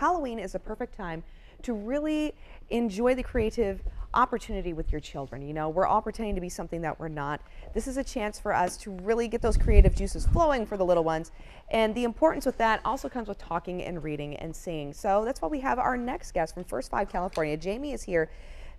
Halloween is a perfect time to really enjoy the creative opportunity with your children. You know, we're all pretending to be something that we're not. This is a chance for us to really get those creative juices flowing for the little ones. And the importance with that also comes with talking and reading and singing. So that's why we have our next guest from First 5 California. Jamie is here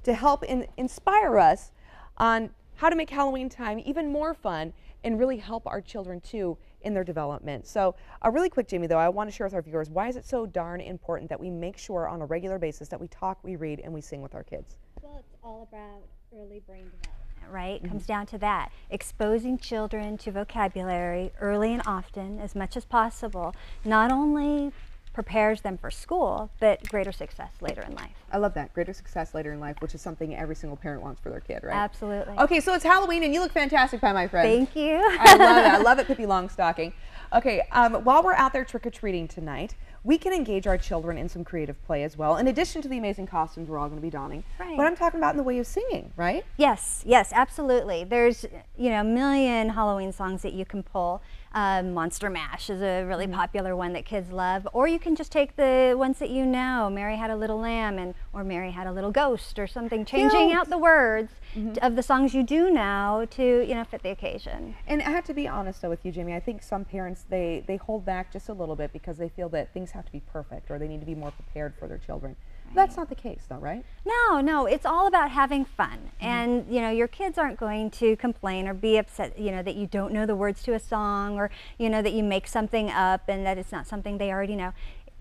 to help inspire us on how to make Halloween time even more fun and really help our children too in their development. So really quick, Jamie, though, I want to share with our viewers, why is it so darn important that we make sure on a regular basis that we talk, we read, and we sing with our kids? Well, it's all about early brain development, right? It comes down to that. Exposing children to vocabulary early and often as much as possible, not only prepares them for school, but greater success later in life. I love that. Greater success later in life, which is something every single parent wants for their kid, right? Absolutely. Okay, so it's Halloween and you look fantastic, Pie, my friend. Thank you. I love it. I love it, Pippi Longstocking. Okay, while we're out there trick-or-treating tonight, we can engage our children in some creative play as well, in addition to the amazing costumes we're all going to be donning. Right. But I'm talking about in the way of singing, right? Yes, yes, absolutely. There's, you know, a million Halloween songs that you can pull. Monster Mash is a really popular one that kids love. Or you can just take the ones that you know, Mary Had a Little Lamb, or Mary Had a Little Ghost, or something, changing out the words of the songs you do know to, you know, fit the occasion. And I have to be honest though with you, Jamie, I think some parents, they hold back just a little bit because they feel that things have to be perfect or they need to be more prepared for their children. That's not the case though, right? No, no, it's all about having fun. And, you know, your kids aren't going to complain or be upset, you know, that you don't know the words to a song, or, you know, that you make something up and that it's not something they already know.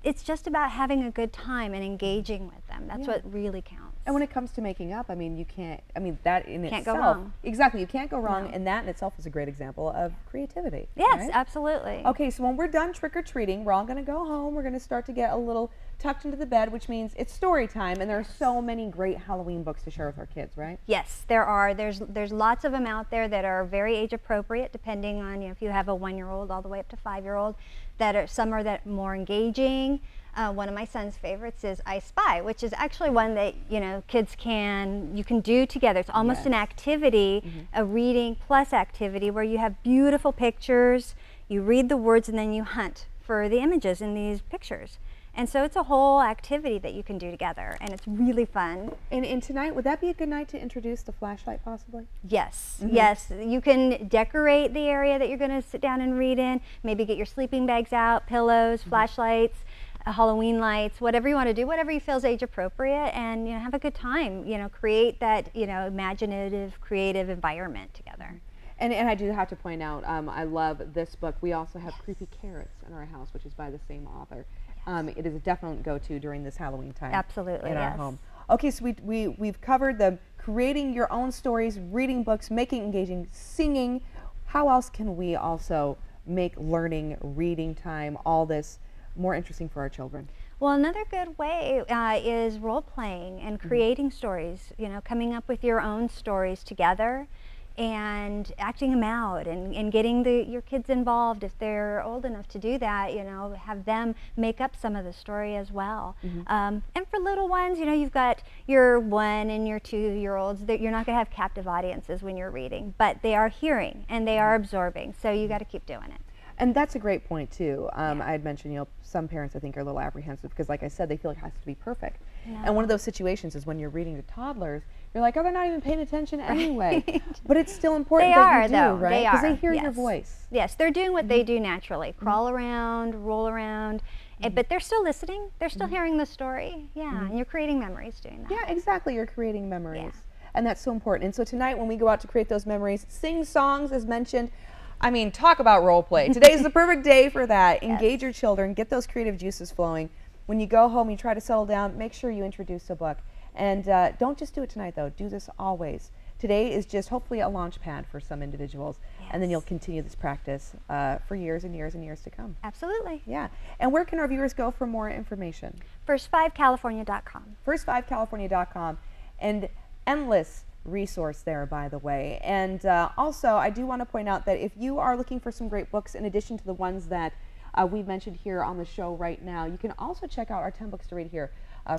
It's just about having a good time and engaging with them. That's what really counts. And when it comes to making up, I mean, you can't, I mean, that in Can't itself. go wrong. Exactly, you can't go wrong, and that in itself is a great example of creativity. Yes, right? absolutely. Okay, so when we're done trick-or-treating, we're all going to go home. We're going to start to get a little tucked into the bed, which means it's story time, and there are so many great Halloween books to share with our kids, right? Yes, there are. There's lots of them out there that are very age appropriate, depending on, you know, if you have a 1-year-old all the way up to 5-year-old. Some are more engaging. One of my son's favorites is I Spy, which is actually one that, you know, kids you can do together. It's almost an activity, a reading plus activity, where you have beautiful pictures, you read the words, and then you hunt for the images in these pictures. And so it's a whole activity that you can do together, and it's really fun. And tonight, would that be a good night to introduce the flashlight possibly? Yes, yes. You can decorate the area that you're going to sit down and read in, maybe get your sleeping bags out, pillows, flashlights, Halloween lights, whatever you want to do, whatever you feel is age appropriate, and, you know, have a good time. You know, create that, you know, imaginative, creative environment together. And I do have to point out, I love this book. We also have Creepy Carrots in our house, which is by the same author. It is a definite go-to during this Halloween time. Absolutely, in our home. Okay, so we've covered the creating your own stories, reading books, making engaging, singing. How else can we also make learning, reading time, all this more interesting for our children? Well, another good way is role-playing and creating stories, you know, coming up with your own stories together and acting them out, and getting your kids involved if they're old enough to do that, you know, have them make up some of the story as well. And for little ones, you know, you've got your 1 and your 2-year-olds, that you're not going to have captive audiences when you're reading, but they are hearing and they are absorbing, so you got to keep doing it. And that's a great point too. I had mentioned, you know, some parents I think are a little apprehensive because, like I said, they feel like it has to be perfect. And one of those situations is when you're reading to toddlers, you're like, oh, they're not even paying attention anyway. But it's still important that you do, right? Because they hear your voice. Yes, they're doing what they do naturally. Crawl around, roll around, but they're still listening. They're still hearing the story. Yeah, and you're creating memories doing that. Yeah, exactly. You're creating memories. And that's so important. And so tonight when we go out to create those memories, sing songs as mentioned. I mean, talk about role play. Today's the perfect day for that. Engage your children, get those creative juices flowing. When you go home, you try to settle down, make sure you introduce a book. And don't just do it tonight, though. Do this always. Today is just hopefully a launch pad for some individuals, and then you'll continue this practice for years and years and years to come. Absolutely. Yeah. And where can our viewers go for more information? First5California.com. First5California.com. And endless resource there, by the way. And also, I do want to point out that if you are looking for some great books in addition to the ones that we've mentioned here on the show right now. You can also check out our 10 books to read here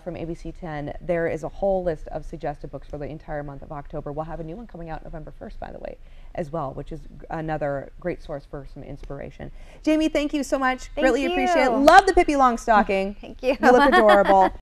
from ABC 10. There is a whole list of suggested books for the entire month of October. We'll have a new one coming out November 1st, by the way, as well, which is another great source for some inspiration. Jamie, thank you so much. Thank Greatly you. appreciate it. Love the Pippi Longstocking. Thank you. You look adorable.